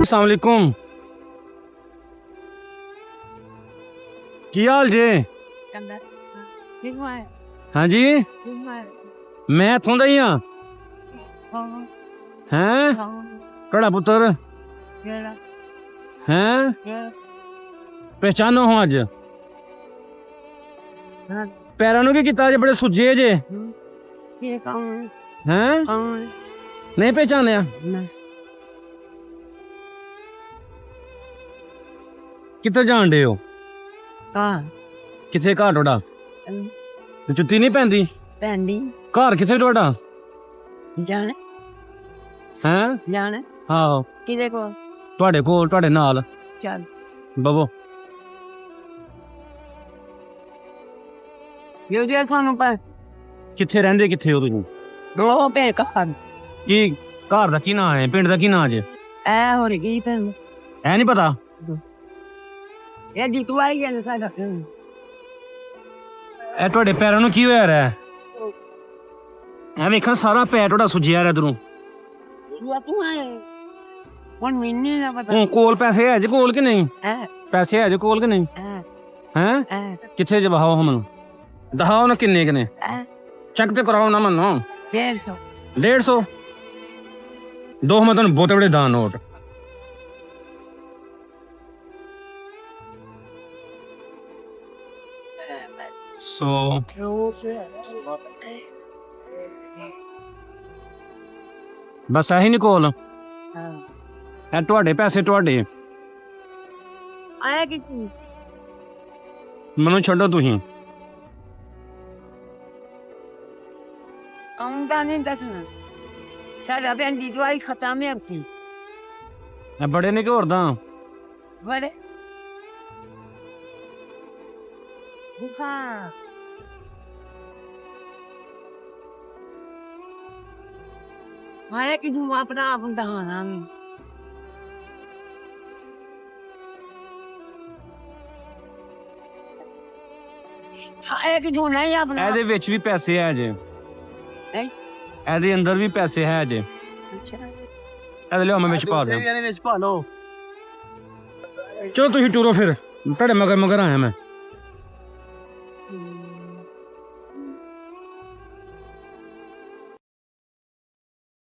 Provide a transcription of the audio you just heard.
अस्सलाम वालेकुम। की हाल जे? हाँ जी, मैं इत्थों दा ही हाँ। हैं तुहाड़ा पुत्तर हैं पहचानो हो अज पैरों नूं की कीता जे बड़े सुजे जे हैं नहीं पहचानिया कित्थे जान डे हो किथे घर तुहाडा जुत्ती नहीं पैंदी घर किथे तुहाडा हैं आहो तुहाडे कोल तुहाडे नाल बवो किथे रहिंदे किथे हो तुसीं की घर दा की नां है पिंड दा की नां जे ऐ नहीं पता ए तुहाडे पैरां नूं की होया रै ਐ ਵੇਖਾਂ ਸਾਰਾ ਪੈਰ ਤੁਹਾਡਾ ਸੁੱਜਿਆ ਰਿਹਾ ਇਧਰੋਂ ਹੁਣ ਕੋਲ ਪੈਸੇ ਹੈ ਜੇ ਕੋਲ ਕਿ ਨਹੀਂ ਪੈਸੇ ਹੈ ਜੇ ਕੋਲ ਕਿ ਨਹੀਂ ਹੈ ਕਿੱਥੇ ਜੇ ਬਹਾਓ ਮੈਨੂੰ ਦਿਖਾਓ ਨਾ ਕਿੰਨੇ ਕਿੰਨੇ ਚੈੱਕ ਤੇ ਕਰਾਓ ਨਾ ਮੈਨੂੰ 150 ਦੋ ਮੈਂ ਤੁਹਾਨੂੰ ਬਹੁਤ ਬੜੇ ਦਾਨ ਨੋਟ ਸੋ बस ऐही नहीं कोल तुहाडे पैसे तुहाडे मैनू छड्डो तुसीं बड़े ने कि होर दा माया कि तू अपना आप दहाना कि तू नहीं अपना ਇਹਦੇ ਵਿੱਚ ਵੀ ਪੈਸੇ ਹੈ ਜੇ ਇਹਦੇ ਅੰਦਰ ਵੀ ਪੈਸੇ ਹੈ ਜੇ ਇਹਦੇ ਲਿਓ ਮੈਂ ਵਿੱਚ ਪਾ ਦਿਆਂ ਵਿੱਚ ਪਾ ਲਓ ਚਲੋ ਤੁਸੀਂ ਟੂਰੋ ਫਿਰ ਤੁਹਾਡੇ ਮਗਰ ਆਇਆ ਮੈਂ